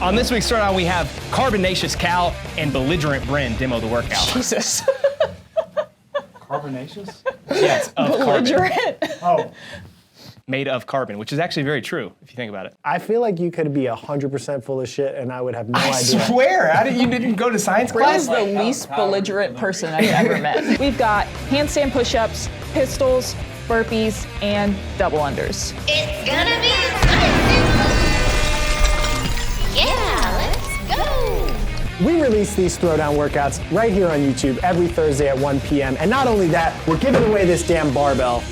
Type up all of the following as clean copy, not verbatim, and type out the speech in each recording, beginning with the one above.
On this week's Throwdown, we have carbonaceous Cal and belligerent Bryn demo the workout. Jesus. Carbonaceous? Yes, of Belligerent. Oh. Made of carbon, which is actually very true if you think about it. I feel like you could be 100% full of shit and I would have no I idea. swear, you didn't go to science Bryn's class? the least belligerent person I've ever met. We've got handstand push-ups, pistols, burpees, and double unders. It's gonna be spicy. Yeah, let's go. We release these throwdown workouts right here on YouTube every Thursday at 1 p.m. And not only that, we're giving away this damn barbell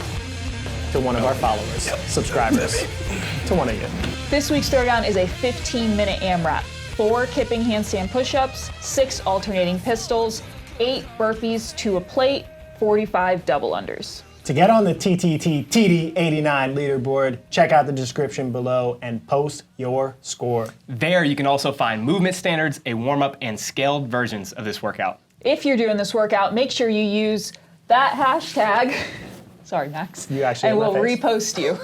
to one of our followers, subscribers, to one of you. This week's Throwdown is a 15-minute AMRAP. 4 kipping handstand push-ups, 6 alternating pistols, 8 burpees to a plate, 45 double unders. To get on the TTT TD89 leaderboard, check out the description below and post your score. There you can also find movement standards, a warm-up, and scaled versions of this workout. If you're doing this workout, make sure you use that hashtag. Sorry, Max. You actually and have we'll my face? repost you.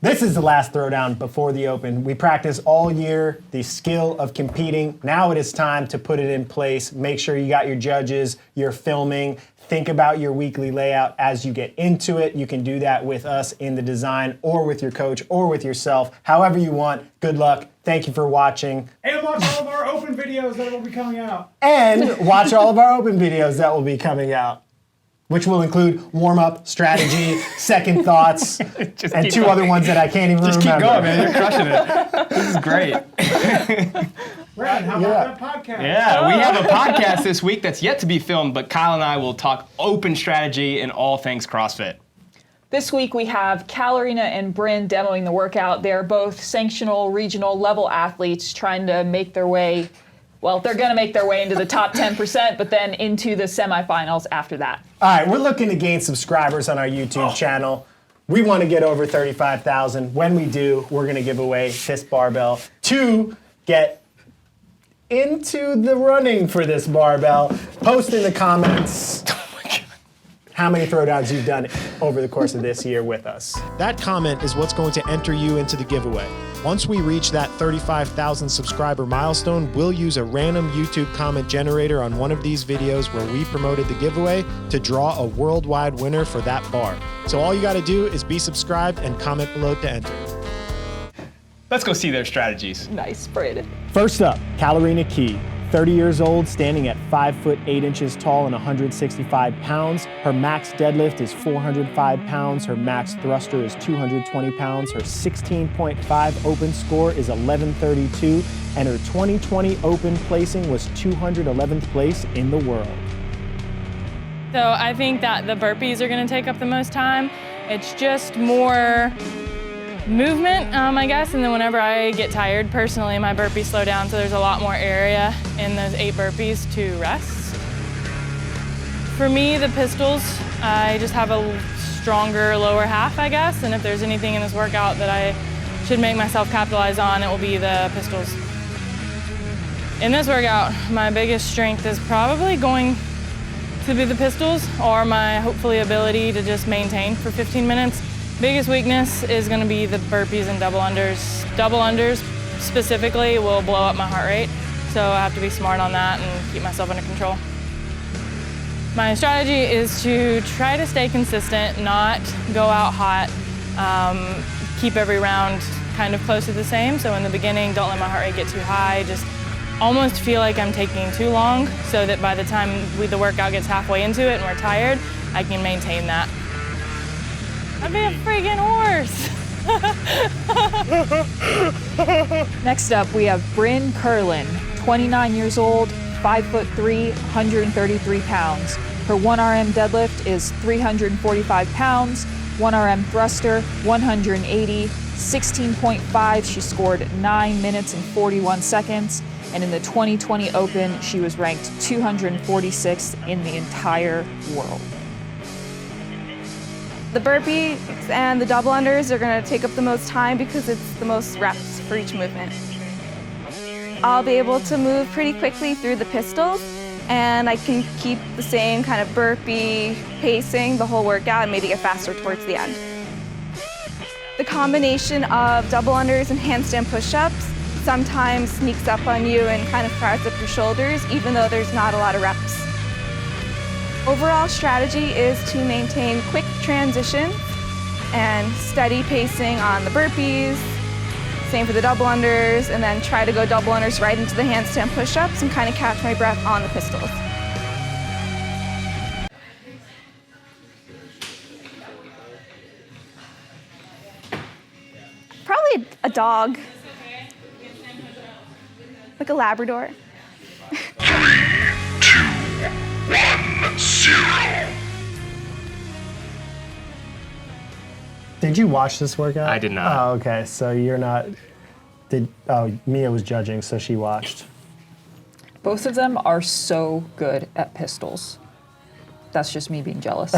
This is the last throwdown before the open. We practice all year the skill of competing. Now it is time to put it in place. Make sure you got your judges, you're filming. Think about your weekly layout as you get into it. You can do that with us in the design or with your coach or with yourself, however you want. Good luck. Thank you for watching. And watch all of our open videos that will be coming out. And watch all of our open videos that will be coming out, which will include warm-up, strategy, second thoughts, and 2 other ones that I can't even remember. Just keep going, man. You're crushing it. This is great. Brad, how about that podcast? Yeah, we have a podcast this week that's yet to be filmed, but Kyle and I will talk open strategy and all things CrossFit. This week we have Kalarina and Bryn demoing the workout. They're both sanctional, regional level athletes trying to make their way, well, they're going to make their way into the top 10%, but then into the semifinals after that. All right, we're looking to gain subscribers on our YouTube channel. We want to get over 35,000. When we do, we're going to give away this barbell to get into the running for this barbell. Post in the comments how many throwdowns you've done over the course of this year with us. That comment is what's going to enter you into the giveaway. Once we reach that 35,000 subscriber milestone, we'll use a random YouTube comment generator on one of these videos where we promoted the giveaway to draw a worldwide winner for that bar. So all you got to do is be subscribed and comment below to enter. Let's go see their strategies. Nice, Bryn. First up, Kalarina Key. 30 years old, standing at 5 foot 8 inches tall and 165 pounds. Her max deadlift is 405 pounds. Her max thruster is 220 pounds. Her 16.5 open score is 1132, and her 2020 open placing was 211th place in the world. So I think that the burpees are going to take up the most time. It's just more movement, I guess, and then whenever I get tired, personally, my burpees slow down, so there's a lot more area in those 8 burpees to rest. For me, the pistols, I just have a stronger lower half, I guess, and if there's anything in this workout that I should make myself capitalize on, it will be the pistols. In this workout, my biggest strength is probably going to be the pistols, or my hopefully ability to just maintain for 15 minutes. Biggest weakness is going to be the burpees and double unders. Double unders specifically will blow up my heart rate, so I have to be smart on that and keep myself under control. My strategy is to try to stay consistent, not go out hot, keep every round kind of close to the same. So in the beginning, don't let my heart rate get too high, just almost feel like I'm taking too long so that by the time the workout gets halfway into it and we're tired, I can maintain that. I'd be a freaking horse. Next up, we have Bryn Curlin, 29 years old, 5'3", 133 pounds. Her 1RM deadlift is 345 pounds, 1RM thruster, 180, 16.5. She scored 9 minutes and 41 seconds. And in the 2020 Open, she was ranked 246th in the entire world. The burpees and the double unders are going to take up the most time because it's the most reps for each movement. I'll be able to move pretty quickly through the pistols, and I can keep the same kind of burpee pacing the whole workout and maybe get faster towards the end. The combination of double unders and handstand push-ups sometimes sneaks up on you and kind of fires up your shoulders, even though there's not a lot of reps. Overall strategy is to maintain quick transitions and steady pacing on the burpees, same for the double unders, and then try to go double unders right into the handstand push-ups and kind of catch my breath on the pistols. Probably a dog, like a Labrador. 3, 2, 1, 0. Did you watch this workout? I did not. Oh, okay. So you're not. Mia was judging, so she watched. Both of them are so good at pistols. That's just me being jealous.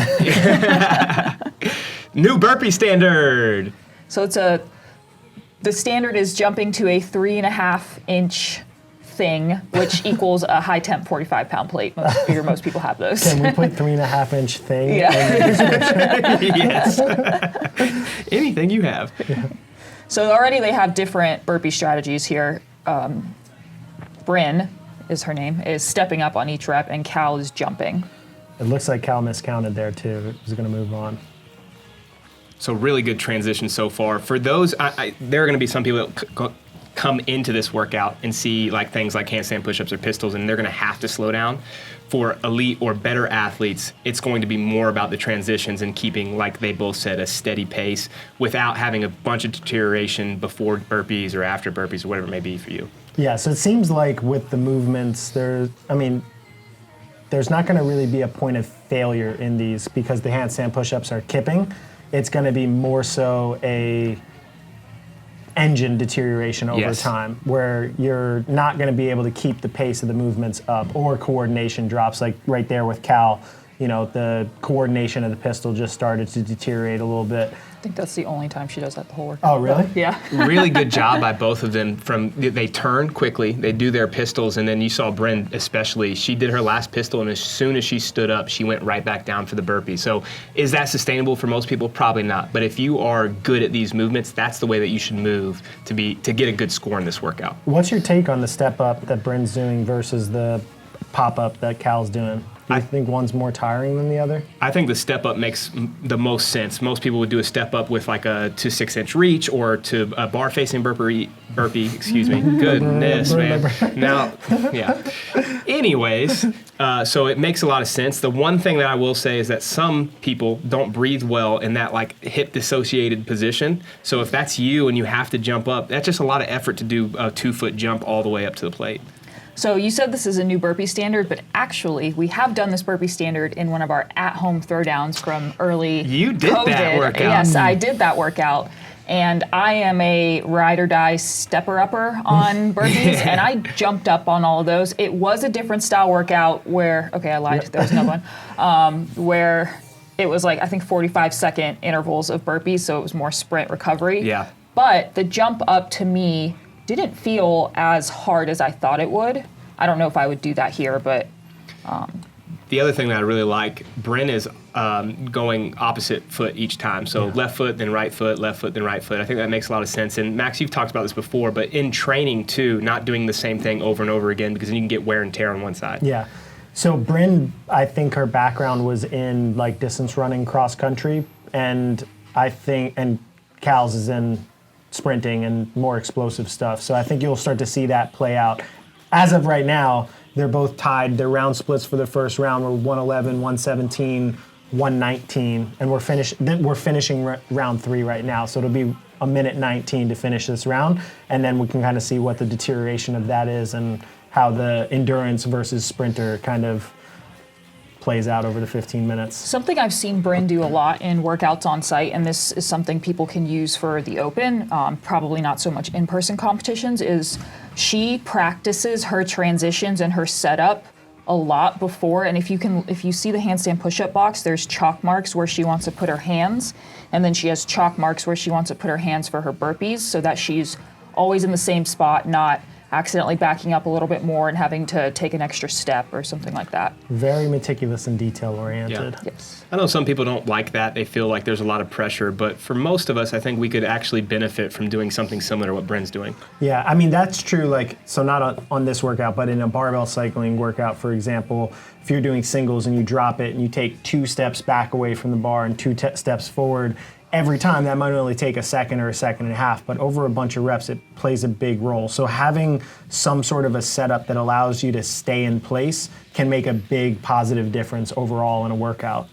New burpee standard. So the standard is jumping to a 3.5-inch thing, which equals a high-temp 45-pound plate. Most people have those. Can we put 3.5-inch thing? Yeah. Yes. Anything you have. Yeah. So already they have different burpee strategies here. Bryn is her name, is stepping up on each rep, and Cal is jumping. It looks like Cal miscounted there too. He's going to move on. So really good transition so far. For those, there are going to be some people that come into this workout and see like things like handstand push-ups or pistols, and they're going to have to slow down. For elite or better athletes, it's going to be more about the transitions and keeping, like they both said, a steady pace without having a bunch of deterioration before burpees or after burpees or whatever it may be for you. Yeah, so it seems like with the movements, there's not going to really be a point of failure in these because the handstand push-ups are kipping. It's going to be more so a engine deterioration over time, where you're not going to be able to keep the pace of the movements up, or coordination drops. Like right there with Cal, the coordination of the pistol just started to deteriorate a little bit. I think that's the only time she does that the whole workout. Oh, really? Yeah. Really good job by both of them. They turn quickly, they do their pistols, and then you saw Bryn especially. She did her last pistol, and as soon as she stood up, she went right back down for the burpee. So is that sustainable for most people? Probably not. But if you are good at these movements, that's the way that you should move to get a good score in this workout. What's your take on the step up that Bryn's doing versus the pop up that Cal's doing? Do you think one's more tiring than the other? I think the step up makes the most sense. Most people would do a step up with like a 2 6-inch reach or to a bar facing burpee, excuse me. Goodness, man. Now, yeah. Anyways, so it makes a lot of sense. The one thing that I will say is that some people don't breathe well in that like hip dissociated position. So if that's you and you have to jump up, that's just a lot of effort to do a 2-foot jump all the way up to the plate. So you said this is a new burpee standard, but actually we have done this burpee standard in one of our at-home throwdowns from early You did COVID. that workout. Yes, I did that workout. And I am a ride or die stepper-upper on burpees, and I jumped up on all of those. It was a different style workout where, okay, I lied, there was another one, where it was like, I think 45-second intervals of burpees, so it was more sprint recovery. Yeah. But the jump up to me didn't feel as hard as I thought it would. I don't know if I would do that here, but... The other thing that I really like, Bryn is going opposite foot each time. So left foot, then right foot, left foot, then right foot. I think that makes a lot of sense. And Max, you've talked about this before, but in training too, not doing the same thing over and over again, because then you can get wear and tear on one side. Yeah. So Bryn, I think her background was in like distance running, cross country, and Cal's is in sprinting and more explosive stuff. So I think you'll start to see that play out. As of right now, they're both tied. Their round splits for the first round were 111, 117, 119, and we're finishing round 3 right now. So it'll be a minute 19 to finish this round, and then we can kind of see what the deterioration of that is and how the endurance versus sprinter kind of plays out over the 15 minutes. Something I've seen Bryn do a lot in workouts on site, and this is something people can use for the open, probably not so much in-person competitions, is she practices her transitions and her setup a lot before. And if you see the handstand push-up box, there's chalk marks where she wants to put her hands, and then she has chalk marks where she wants to put her hands for her burpees, so that she's always in the same spot, not accidentally backing up a little bit more and having to take an extra step or something like that. Very meticulous and detail-oriented. Yeah. Yes. I know some people don't like that. They feel like there's a lot of pressure, but for most of us, I think we could actually benefit from doing something similar to what Bryn's doing. Yeah, I mean, that's true, like, so not on this workout, but in a barbell cycling workout, for example, if you're doing singles and you drop it and you take 2 steps back away from the bar and 2 steps forward, every time that might only take a second or a second and a half, but over a bunch of reps, it plays a big role. So having some sort of a setup that allows you to stay in place can make a big positive difference overall in a workout.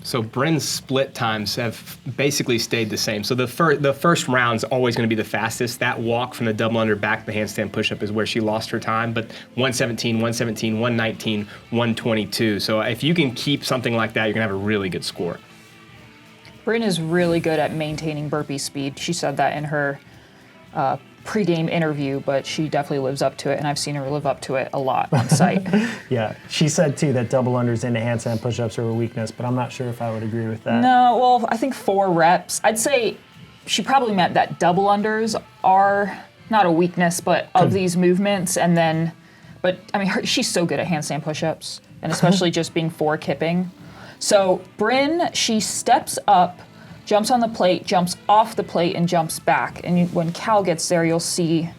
So Bryn's split times have basically stayed the same. So the first round's always going to be the fastest. That walk from the double under back to the handstand push-up is where she lost her time, but 117, 117, 119, 122. So if you can keep something like that, you're going to have a really good score. Bryn is really good at maintaining burpee speed. She said that in her pre-game interview, but she definitely lives up to it, and I've seen her live up to it a lot on site. Yeah, she said too that double unders into handstand push-ups are a weakness, but I'm not sure if I would agree with that. No, well, I think 4 reps. I'd say she probably meant that double unders are not a weakness, but of these movements, and then, but I mean, she's so good at handstand push-ups, and especially just being 4 kipping. So Bryn, she steps up, jumps on the plate, jumps off the plate, and jumps back. And when Cal gets there, you'll see,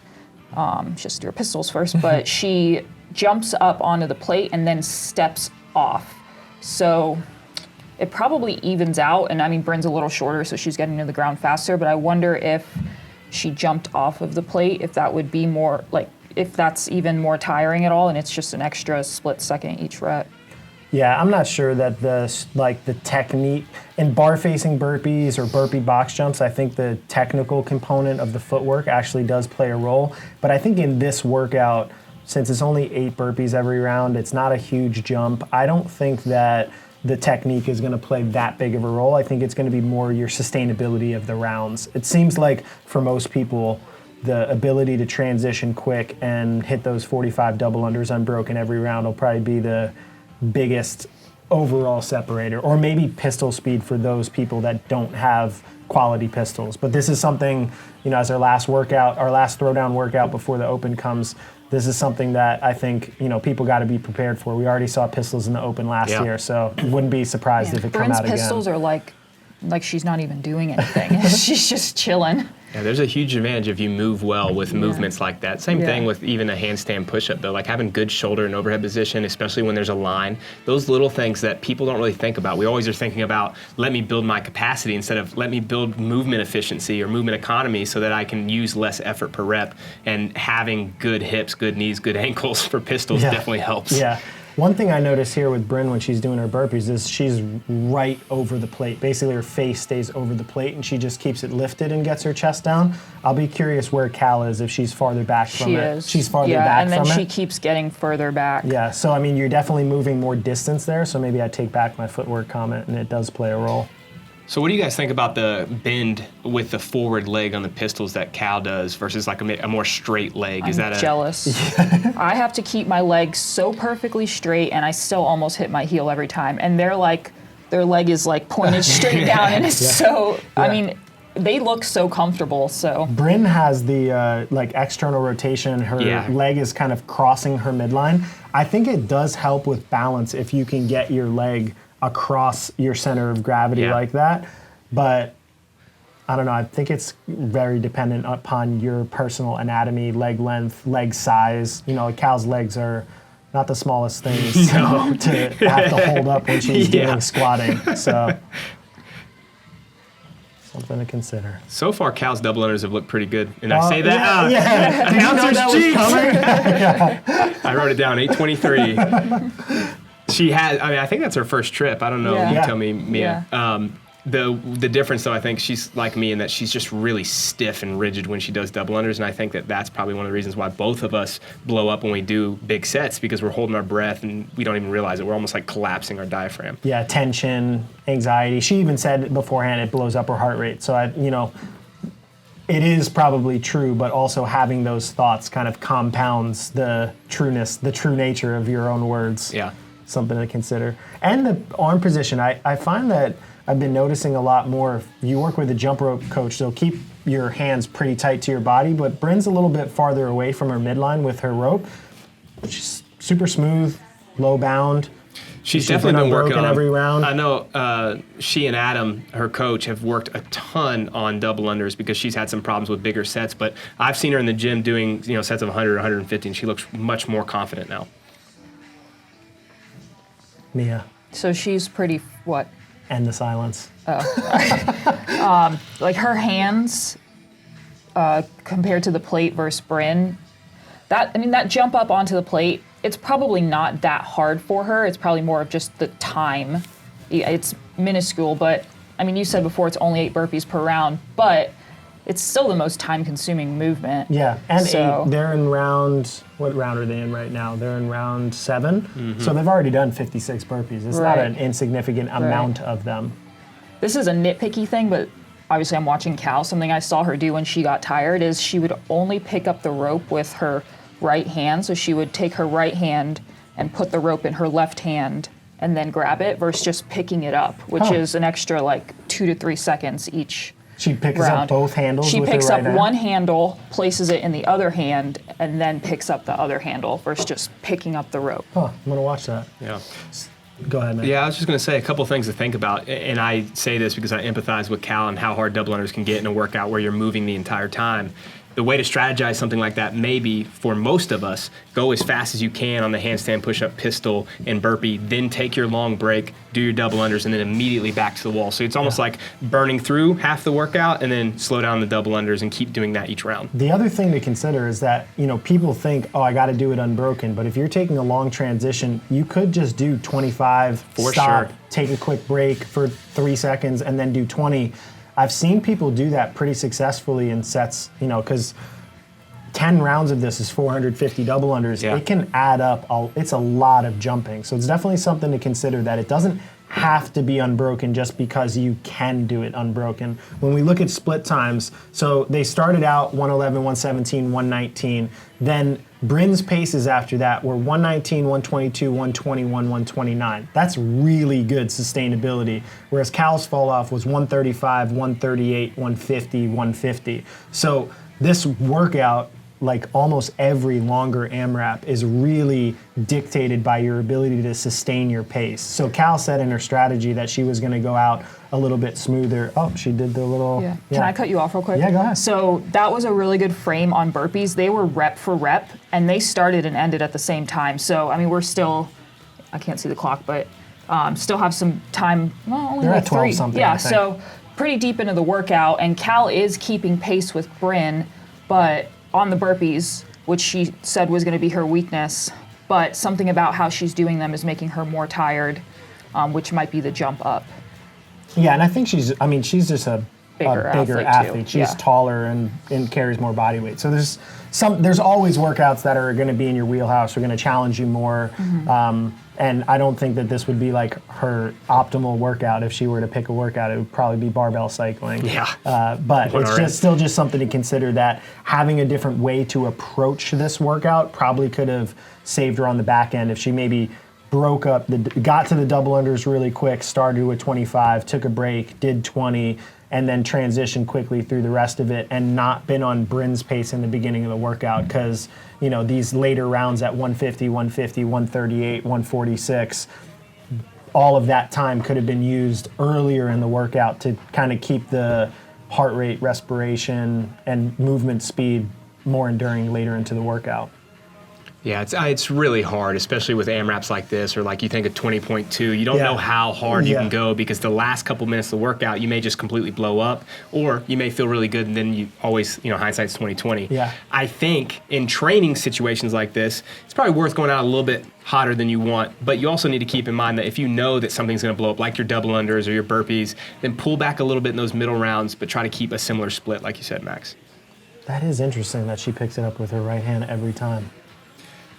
just do her pistols first, but she jumps up onto the plate and then steps off. So it probably evens out, and I mean, Bryn's a little shorter, so she's getting to the ground faster, but I wonder if she jumped off of the plate, if that would be more, like, if that's even more tiring at all, and it's just an extra split second each rep. Yeah, I'm not sure that the technique in bar facing burpees or burpee box jumps, I think the technical component of the footwork actually does play a role. But I think in this workout, since it's only 8 burpees every round, it's not a huge jump. I don't think that the technique is going to play that big of a role. I think it's going to be more your sustainability of the rounds. It seems like for most people, the ability to transition quick and hit those 45 double unders unbroken every round will probably be the biggest overall separator, or maybe pistol speed for those people that don't have quality pistols. But this is something, as our last throwdown workout before the Open comes, this is something that I think, people got to be prepared for. We already saw pistols in the Open last year, so wouldn't be surprised if it come out again. Bryn's pistols are like she's not even doing anything. She's just chilling. Yeah, there's a huge advantage if you move well with movements like that. Same thing with even a handstand push-up, though. Like having good shoulder and overhead position, especially when there's a line. Those little things that people don't really think about. We always are thinking about, let me build my capacity instead of let me build movement efficiency or movement economy so that I can use less effort per rep. And having good hips, good knees, good ankles for pistols definitely helps. Yeah. One thing I notice here with Bryn when she's doing her burpees is she's right over the plate. Basically, her face stays over the plate, and she just keeps it lifted and gets her chest down. I'll be curious where Cal is if she's farther back from it. She's farther back from it. Yeah, and then she keeps getting further back. Yeah, so I mean, you're definitely moving more distance there, so maybe I take back my footwork comment, and it does play a role. So what do you guys think about the bend with the forward leg on the pistols that Cal does versus like a more straight leg? I'm jealous. I have to keep my legs so perfectly straight, and I still almost hit my heel every time. And their leg is like pointed straight down, and it's so. I mean, they look so comfortable. So Bryn has the external rotation. Her leg is kind of crossing her midline. I think it does help with balance if you can get your leg across your center of gravity like that, but I don't know, I think it's very dependent upon your personal anatomy, leg length, leg size. Cal's legs are not the smallest things to have to hold up when she's doing squatting, so something to consider. So far, Cal's double unders have looked pretty good, and I say that. Did you know that was coming? I wrote it down, 823. She has, I think that's her first trip. I don't know. You tell me, Mia. The difference, though, I think she's like me in that she's just really stiff and rigid when she does double unders, and I think that that's probably one of the reasons why both of us blow up when we do big sets, because we're holding our breath and we don't even realize it. We're almost like collapsing our diaphragm. Yeah, tension, anxiety. She even said beforehand it blows up her heart rate. So, it is probably true, but also having those thoughts kind of compounds the true nature of your own words. Yeah. Something to consider. And the arm position, I find that I've been noticing a lot more. You work with a jump rope coach, so keep your hands pretty tight to your body, but Bryn's a little bit farther away from her midline with her rope. She's super smooth, low bound. She's definitely been working on every round. I know she and Adam, her coach, have worked a ton on double unders because she's had some problems with bigger sets. But I've seen her in the gym doing sets of 100, 150, and she looks much more confident now. Mia. So she's pretty what? And the silence. Like her hands compared to the plate versus Bryn. That jump up onto the plate, it's probably not that hard for her. It's probably more of just the time. It's minuscule, but you said before it's only 8 burpees per round, but it's still the most time-consuming movement. Yeah, and so, 8. They're in round, what round are they in right now? They're in round 7, so they've already done 56 burpees. It's not an insignificant amount of them. This is a nitpicky thing, but obviously I'm watching Cal. Something I saw her do when she got tired is she would only pick up the rope with her right hand. So she would take her right hand and put the rope in her left hand and then grab it versus just picking it up, which is an extra 2 to 3 seconds each. She picks round. up both handles. She with picks her up right hand? one handle, places it in the other hand, and then picks up the other handle versus just picking up the rope. Huh, I'm gonna watch that. Yeah. Go ahead, man. Yeah, I was just going to say a couple things to think about, and I say this because I empathize with Cal and how hard double unders can get in a workout where you're moving the entire time. The way to strategize something like that may be, for most of us, go as fast as you can on the handstand, push-up, pistol, and burpee, then take your long break, do your double unders, and then immediately back to the wall. So it's almost like burning through half the workout and then slow down the double unders and keep doing that each round. The other thing to consider is that, people think, oh, I got to do it unbroken, but if you're taking a long transition, you could just do 25, stop, take a quick break for 3 seconds, and then do 20. I've seen people do that pretty successfully in sets, because 10 rounds of this is 450 double unders. Yeah. It can add up. It's a lot of jumping. So it's definitely something to consider, that it doesn't have to be unbroken just because you can do it unbroken. When we look at split times, so they started out 111, 117, 119. Then Bryn's paces after that were 119, 122, 121, 129. That's really good sustainability. Whereas Cal's fall off was 135, 138, 150, 150. So this workout, like almost every longer AMRAP, is really dictated by your ability to sustain your pace. So Cal said in her strategy that she was going to go out a little bit smoother. Oh, she did the little... Yeah. Can I cut you off real quick? Yeah, go ahead. So that was a really good frame on burpees. They were rep for rep, and they started and ended at the same time. So, we're still... I can't see the clock, but still have some time. Well, only They're like at 12 3. something, Yeah, I think. so pretty deep into the workout, and Cal is keeping pace with Bryn, but on the burpees, which she said was going to be her weakness, but something about how she's doing them is making her more tired, which might be the jump up. Yeah, and I think she's just a bigger athlete. Too. She's taller and carries more body weight. So there's always workouts that are going to be in your wheelhouse, are going to challenge you more. And I don't think that this would be like her optimal workout. If she were to pick a workout, it would probably be barbell cycling. Yeah. But it's still just something to consider, that having a different way to approach this workout probably could have saved her on the back end if she maybe broke up, got to the double unders really quick, started with 25, took a break, did 20, and then transitioned quickly through the rest of it, and not been on Bryn's pace in the beginning of the workout, because these later rounds at 150, 150, 138, 146, all of that time could have been used earlier in the workout to kind of keep the heart rate, respiration, and movement speed more enduring later into the workout. Yeah, it's really hard, especially with AMRAPs like this, or like you think of 20.2. You don't know how hard you can go, because the last couple minutes of the workout, you may just completely blow up, or you may feel really good, and then you always, hindsight's 20/20. Yeah. I think in training situations like this, it's probably worth going out a little bit hotter than you want, but you also need to keep in mind that if you know that something's going to blow up, like your double unders or your burpees, then pull back a little bit in those middle rounds, but try to keep a similar split, like you said, Max. That is interesting that she picks it up with her right hand every time.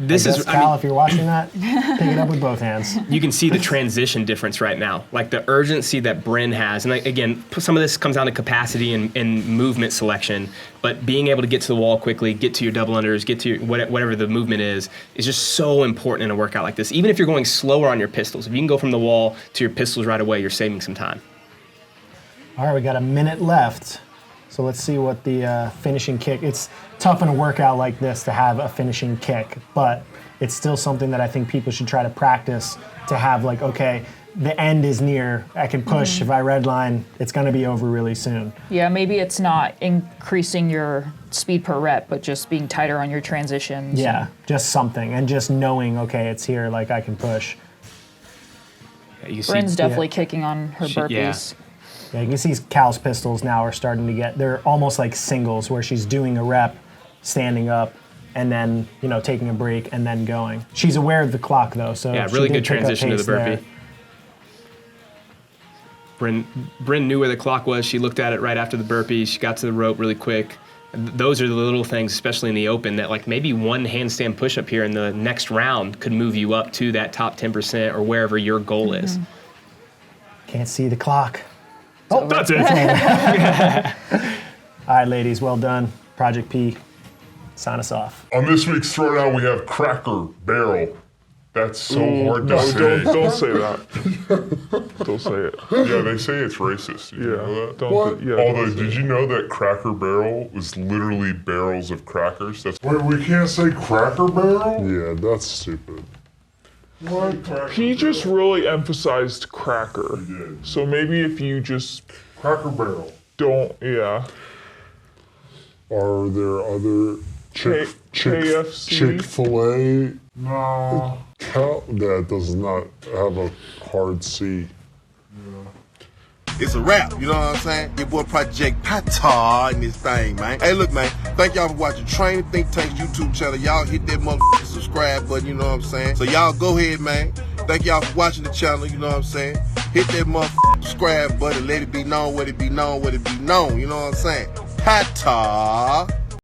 This is Cal, if you're watching that, pick it up with both hands. You can see the transition difference right now, like the urgency that Bryn has. And again, some of this comes down to capacity and movement selection, but being able to get to the wall quickly, get to your double unders, get to your whatever the movement is just so important in a workout like this. Even if you're going slower on your pistols, if you can go from the wall to your pistols right away, you're saving some time. All right, we got a minute left. So let's see what the finishing kick. It's tough in a workout like this to have a finishing kick, but it's still something that I think people should try to practice to have like, okay, the end is near. I can push. If I redline, it's going to be over really soon. Yeah, maybe it's not increasing your speed per rep, but just being tighter on your transitions. Yeah, just something. And just knowing, okay, it's here, like I can push. Yeah, you see, Bryn's definitely kicking on her burpees. Yeah, you can see Cal's pistols now are starting to get, they're almost like singles where she's doing a rep, standing up, and then, you know, taking a break and then going. She's aware of the clock though, so yeah, she really did good pick up transition to the pace burpee. there. Bryn knew where the clock was. She looked at it right after the burpee. She got to the rope really quick. Those are the little things, especially in the open, that like maybe one handstand push-up here in the next round could move you up to that top 10% or wherever your goal is. Can't see the clock. Oh, that's it. All right, ladies, well done. Project P, sign us off. On this week's Throwdown, we have Cracker Barrel. That's so hard to say. Don't say that. Don't say it. Yeah, they say it's racist. Did you know that? Although, did you know that Cracker Barrel was literally barrels of crackers? That's wait, we can't say Cracker Barrel? Yeah, that's stupid. What? He just really emphasized cracker. So maybe if you just Cracker Barrel. don't, yeah. Are there other KFC? Chick-fil-A? No. That does not have a hard C. It's a wrap, you know what I'm saying? Your boy Project Pata and this thing, man. Hey, look, man, thank y'all for watching Training Think Tank's YouTube channel. Y'all hit that motherfucking subscribe button, you know what I'm saying? So y'all go ahead, man. Thank y'all for watching the channel, you know what I'm saying? Hit that motherfucking subscribe button, let it be known, what it be known, what it be known, you know what I'm saying? Pata.